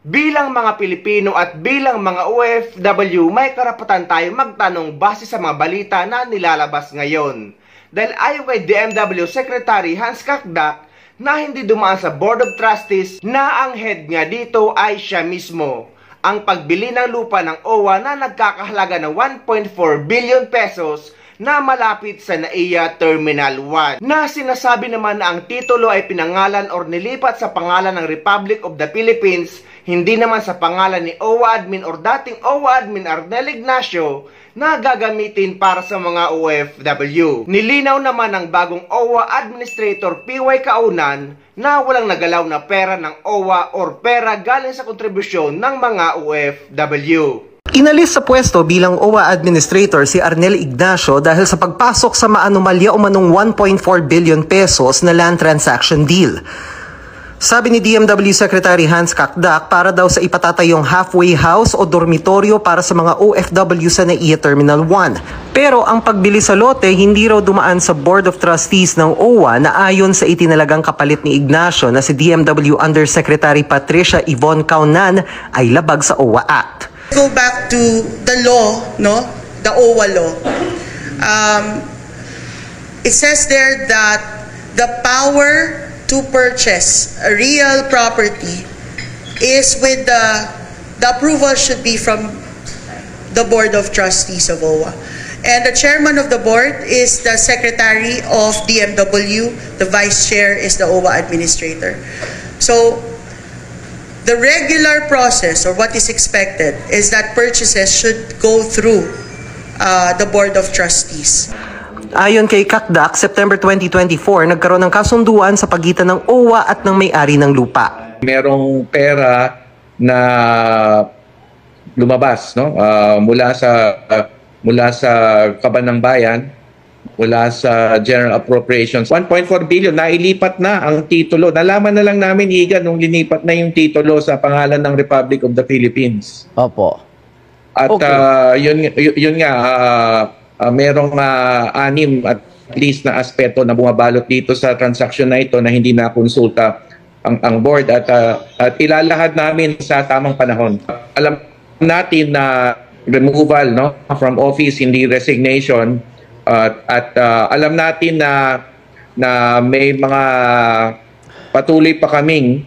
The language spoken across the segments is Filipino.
Bilang mga Pilipino at bilang mga OFW, may karapatan tayo magtanong base sa mga balita na nilalabas ngayon. Dahil ayon kay DMW Secretary Hans Kakdak na hindi dumaan sa Board of Trustees na ang head nga dito ay siya mismo. Ang pagbili ng lupa ng OWA na nagkakahalaga ng 1.4 billion pesos na malapit sa NAIA Terminal 1. Na sinasabi naman na ang titulo ay pinangalan or nilipat sa pangalan ng Republic of the Philippines, hindi naman sa pangalan ni OWA Admin or dating OWA Admin Arnel Ignacio na gagamitin para sa mga OFW. Nilinaw naman ng bagong OWA Administrator PY Kaunan na walang nagalaw na pera ng OWA or pera galing sa kontribusyon ng mga OFW. Inalis sa pwesto bilang OWA Administrator si Arnel Ignacio dahil sa pagpasok sa maanomalya umanong 1.4 billion pesos na land transaction deal. Sabi ni DMW Secretary Hans Kakdak, para daw sa ipatatayong halfway house o dormitoryo para sa mga OFW sa NAIA Terminal 1. Pero ang pagbili sa lote hindi raw dumaan sa Board of Trustees ng OWA na ayon sa itinalagang kapalit ni Ignacio na si DMW Undersecretary Patricia Yvonne Kaunan ay labag sa OWA Act. Go back to the law, no? The OWA law. It says there that the power to purchase a real property is with the approval should be from the Board of Trustees of OWA. And the chairman of the board is the secretary of DMW, the vice chair is the OWA administrator. So the regular process or what is expected is that purchases should go through the Board of Trustees. Ayon kay Kakdak, September 2024, nagkaroon ng kasunduan sa pagitan ng OWA at ng may-ari ng lupa. Merong pera na lumabas, no? Mula sa Kaban ng Bayan, mula sa General Appropriations. 1.4 billion, nailipat na ang titulo. Nalaman na lang namin, Igan, nung linipat na yung titulo sa pangalan ng Republic of the Philippines. Opo. At okay. Yun nga, merong anim at least na aspeto na bumabalot dito sa transaction na ito na hindi na-konsulta ang board at ilalahad namin sa tamang panahon. Alam natin na removal, no, from office, hindi resignation, at alam natin na may mga patuloy pa kaming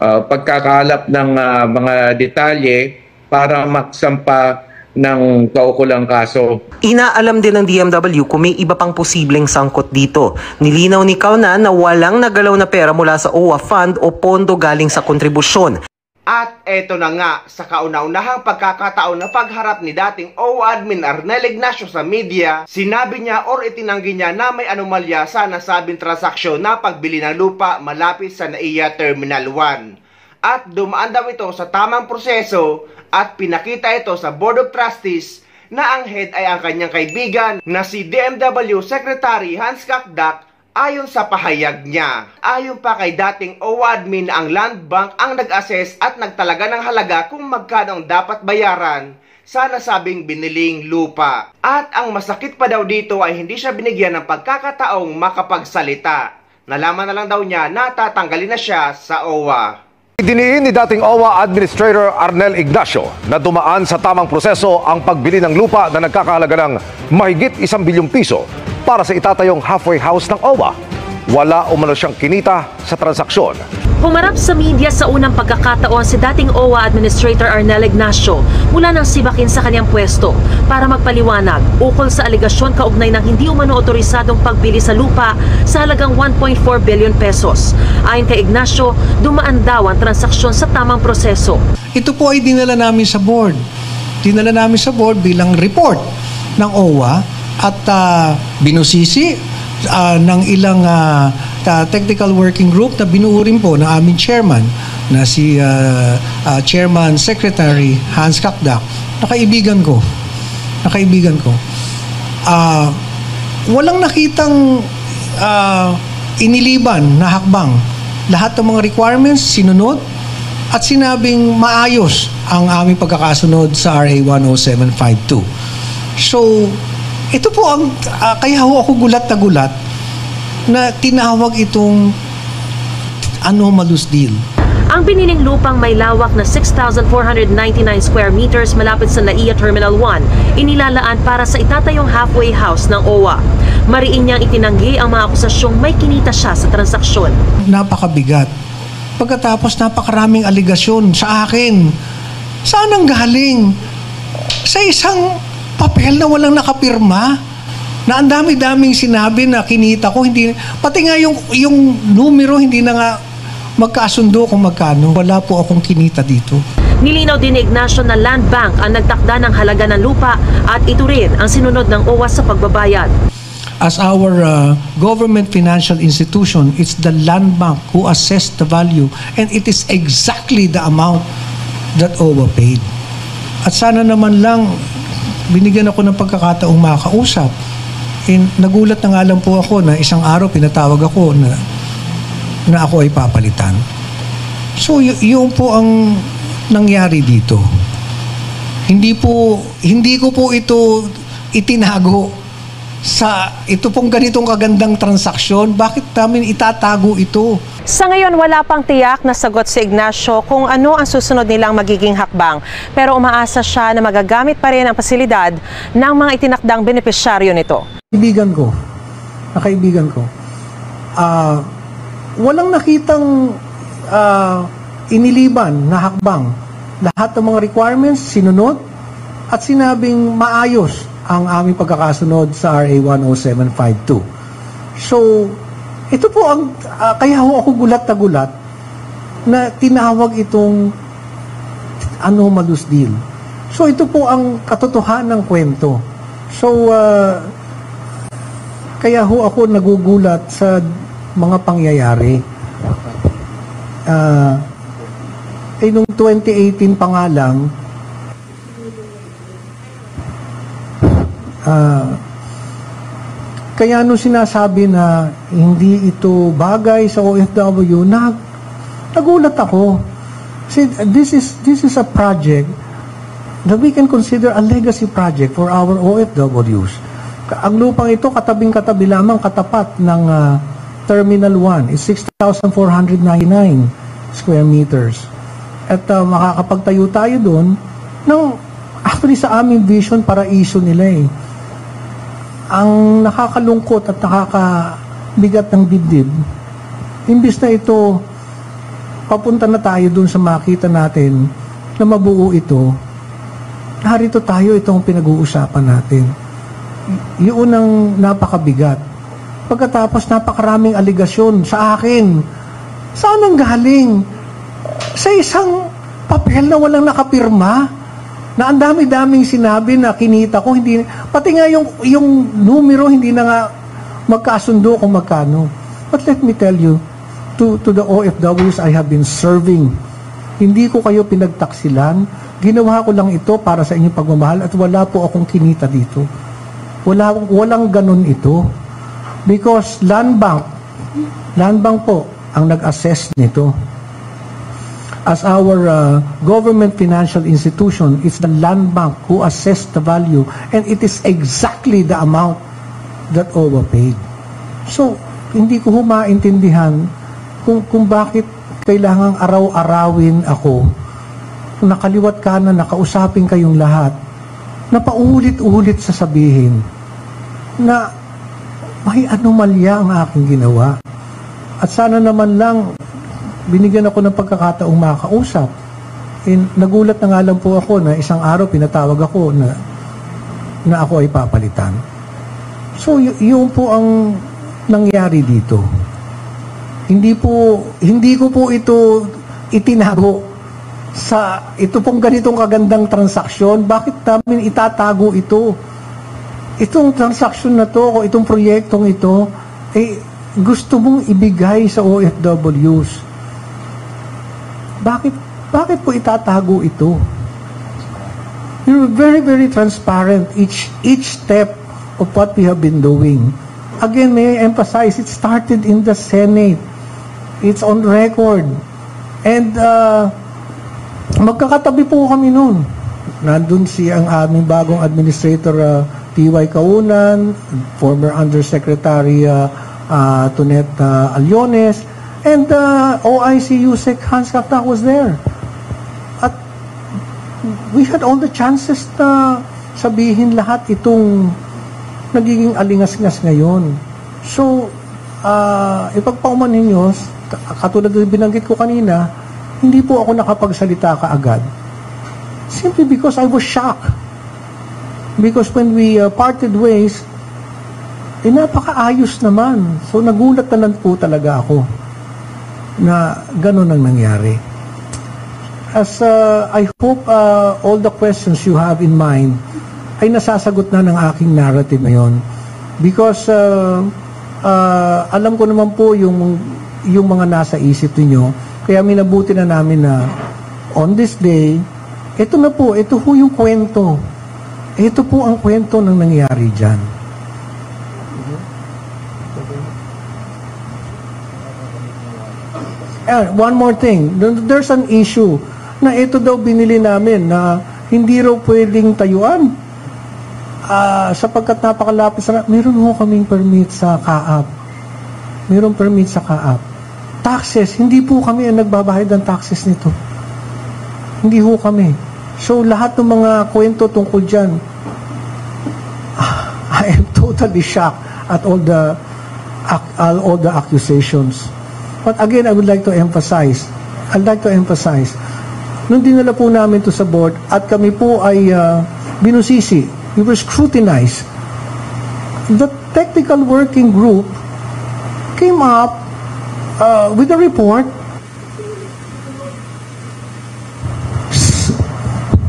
pagkakalap ng mga detalye para magsampa ng kaukulang kaso. Inaalam din ng DMW kung may iba pang posibleng sangkot dito. Nilinaw ni Kaunan na walang nagalaw na pera mula sa OWA Fund o pondo galing sa kontribusyon. At eto na nga, sa kauna-unahang pagkakataon na pagharap ni dating OWA Admin Arnel Ignacio sa media, sinabi niya or itinanggi niya na may anomalya sa nasabing transaksyon na pagbili ng lupa malapit sa NAIA Terminal 1. At dumaan daw ito sa tamang proseso at pinakita ito sa Board of Trustees na ang head ay ang kanyang kaibigan na si DMW Secretary Hans Kakdak ayon sa pahayag niya. Ayon pa kay dating OWA Admin na ang Land Bank ang nag-assess at nagtalaga ng halaga kung magkano ang dapat bayaran sa nasabing biniling lupa. At ang masakit pa daw dito ay hindi siya binigyan ng pagkakataong makapagsalita. Nalaman na lang daw niya na tatanggalin na siya sa OWA. Idiniin ni dating OWA Administrator Arnel Ignacio na dumaan sa tamang proseso ang pagbili ng lupa na nagkakahalaga ng mahigit 1 bilyong piso para sa itatayong halfway house ng OWA. Wala umano siyang kinita sa transaksyon. Humarap sa media sa unang pagkakataon si dating OWA Administrator Arnel Ignacio mula nang sibakin sa kanyang pwesto para magpaliwanag ukol sa aligasyon kaugnay ng hindi umano otorisadong pagbili sa lupa sa halagang 1.4 billion pesos. Ayon kay Ignacio, dumaan daw ang transaksyon sa tamang proseso. Ito po ay dinala namin sa board. Dinala namin sa board bilang report ng OWA at binusisi ng ilang technical working group na binuo rin po ng aming chairman na si Chairman Secretary Hans Kakdak, nakaibigan ko. Walang nakitang iniliban na hakbang. Lahat ng mga requirements sinunod at sinabing maayos ang aming pagkakasunod sa RA 10752. So, ito po ang kaya ako gulat na tinawag itong anomalous deal. Ang biniling lupang may lawak na 6,499 square meters malapit sa NAIA Terminal 1, inilalaan para sa itatayong halfway house ng OWA. Mariin niyang itinanggi ang mga akusasyong may kinita siya sa transaksyon. Napakabigat. Pagkatapos napakaraming aligasyon sa akin. Saan ang galing? Sa isang papel na walang nakapirma, na ang dami-daming sinabi na kinita ko, hindi, pati nga yung numero hindi na nga magkasundo kung magkano. Wala po akong kinita dito. Nilinaw din ni Ignacio na Land Bank ang nagtakda ng halaga ng lupa at ito rin ang sinunod ng OWA sa pagbabayad. As our government financial institution, it's the Land Bank who assessed the value and it is exactly the amount that OWA paid. At sana naman lang binigyan ako ng pagkakataong makausap. Nagulat na nga lang po ako na isang araw pinatawag ako na ako ay papalitan. So yun po ang nangyari dito. Hindi ko po ito itinago sa ito pong ganitong kagandang transaksyon. Bakit namin itatago ito? Sa ngayon, wala pang tiyak na sagot si Ignacio kung ano ang susunod nilang magiging hakbang. Pero umaasa siya na magagamit pa rin ang pasilidad ng mga itinakdang benepisyaryo nito. Kaibigan ko, walang nakitang iniliban na hakbang. Lahat ng mga requirements sinunod at sinabing maayos ang aming pagkakasunod sa RA 10752. So, ito po ang, kaya ako gulat na gulat na tinawag itong anomalous deal. So, ito po ang katotohanan ng kwento. So, kaya ako nagugulat sa mga pangyayari. Noong 2018 pa nga lang, kaya nung sinasabi na hindi ito bagay sa OFW, nagulat ako. See, this is a project that we can consider a legacy project for our OFWs. Ang lupang ito katabing-katabi lamang katapat ng Terminal 1 is 6,499 square meters. At makakapagtayo tayo doon ng actually sa aming vision paraiso nila eh. Ang nakakalungkot at nakakabigat ng dibdib, imbis na ito, papunta na tayo dun sa makita natin na mabuo ito, narito tayo, itong pinag-uusapan natin. Yun ang napakabigat. Pagkatapos napakaraming aligasyon sa akin. Saan ang galing? Sa isang papel na walang nakapirma, na ang dami-daming sinabi na kinita ko, hindi, pati nga yung numero hindi na nga magkasundo kung magkano. But let me tell you, to the OFWs I have been serving, hindi ko kayo pinagtaksilan, ginawa ko lang ito para sa inyong pagmamahal at wala po akong kinita dito. Walang ganun ito. Because Land Bank po ang nag-assess nito. As our government financial institution, it's the Land Bank who assessed the value and it is exactly the amount that OWA paid. So, hindi ko maintindihan kung bakit kailangang araw-arawin ako. Kung nakaliwat ka na nakausapin kayong lahat, na paulit-ulit sasabihin na may anomalya ang aking ginawa. At sana naman lang binigyan ako ng pagkakataong makausap. Nagulat na nga lang po ako na isang araw pinatawag ako na ako ay papalitan. So, yun po ang nangyari dito. Hindi ko po ito itinago sa ito pong ganitong kagandang transaksyon. Bakit namin itatago ito? Itong transaksyon na to, o itong proyektong ito, gusto mong ibigay sa OFWs. Bakit po itatago ito? You're very, very transparent each step of what we have been doing. Again, may I emphasize, it started in the Senate. It's on record. And magkakatabi po kami noon. Nandun ang aming bagong administrator, T.Y. Kaunan, former Undersecretary Tonet Aliones, And OIC USEC Hans Kakdak was there. At we had all the chances na sabihin lahat itong nagiging alingas-ngas ngayon. So, ipagpaumanhin nyo, katulad ng binanggit ko kanina, hindi po ako nakapagsalita kaagad. Simply because I was shocked. Because when we parted ways, napakaayos naman. So, nagulat na lang po talaga ako na gano'n ang nangyari. As I hope all the questions you have in mind ay nasasagot na ng aking narrative ngayon. Because alam ko naman po yung mga nasa isip niyo. Kaya minabuti na namin na on this day, ito na po, ito po yung kwento. Ito po ang kwento ng nangyari dyan. One more thing, there's an issue na ito daw binili namin na hindi raw pwedeng tayuan. Sapagkat napakalapit sa... Meron ho kaming permit sa CAAP. Meron permit sa CAAP. Taxes, hindi po kami ang nagbabayad ng taxes nito. Hindi ho kami. So, lahat ng mga kwento tungkol dyan, I am totally shocked at all the accusations. But again, I would like to emphasize, nung dinala po namin to sa board at kami po ay binusisi, we were scrutinized. The technical working group came up with a report.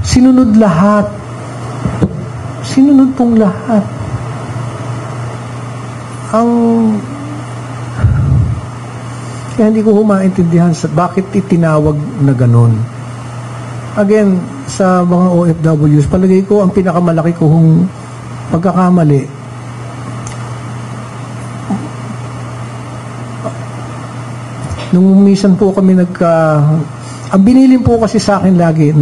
Sinunod lahat. Sinunod pong lahat. Kaya hindi ko maintindihan sa bakit itinawag na ganon. Again, sa mga OFWs, palagay ko ang pinakamalaki kong pagkakamali. Nung minsan po kami ang binilin po kasi sa akin lagi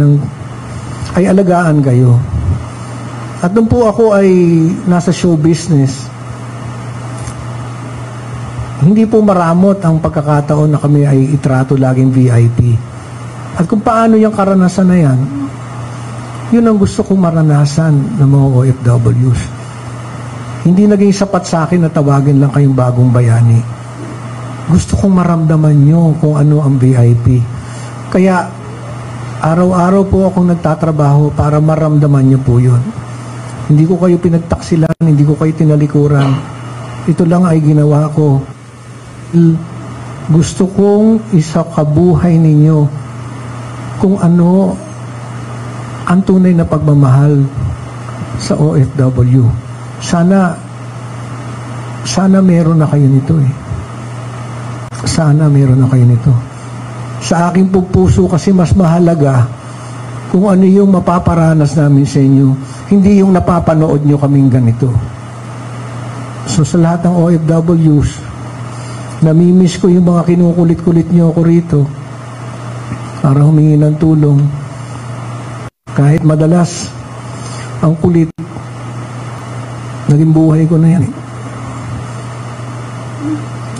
ay alagaan kayo. At nung po ako ay nasa show business, hindi po maramot ang pagkakataon na kami ay itrato laging VIP. At kung paano yung karanasan na yan, yun ang gusto kong maranasan ng mga OFWs. Hindi naging sapat sa akin na tawagin lang kayong bagong bayani. Gusto kong maramdaman nyo kung ano ang VIP. Kaya, araw-araw po akong nagtatrabaho para maramdaman nyo po yun. Hindi ko kayo pinagtaksilan, hindi ko kayo tinalikuran. Ito lang ay ginawa ko. Gusto kong isakabuhay ninyo kung ano ang tunay na pagmamahal sa OFW. Sana meron na kayo nito eh. Sana meron na kayo nito. Sa aking puso kasi mas mahalaga kung ano yung mapaparanas namin sa inyo, hindi yung napapanood nyo kaming ganito. So sa lahat ng OFWs, namimiss ko yung mga kinukulit-kulit nyo ako rito para humingi ng tulong. Kahit madalas ang kulit, naging buhay ko na yan.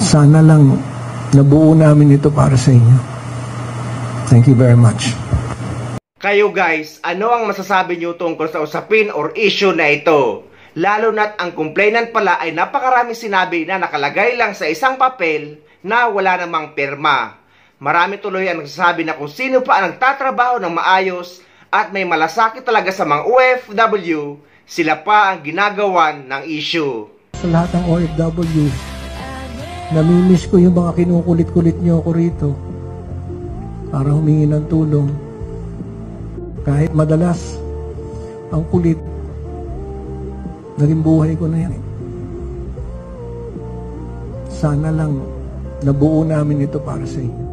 Sana lang nabuo namin ito para sa inyo. Thank you very much. Kayo guys, ano ang masasabi nyo tungkol sa usapin or issue na ito? Lalo na't ang complainant pala ay napakaraming sinabi na nakalagay lang sa isang papel na wala namang pirma. Marami tuloy ang nagsasabi na kung sino pa ang nagtatrabaho ng maayos at may malasakit talaga sa mga OFW, sila pa ang ginagawan ng issue. Sa lahat ng OFW, namimiss ko yung mga kinukulit-kulit nyo ako rito para humingi ng tulong. Kahit madalas ang kulit, naging buhay ko na yan. Sana lang nabuo namin ito para sa inyo.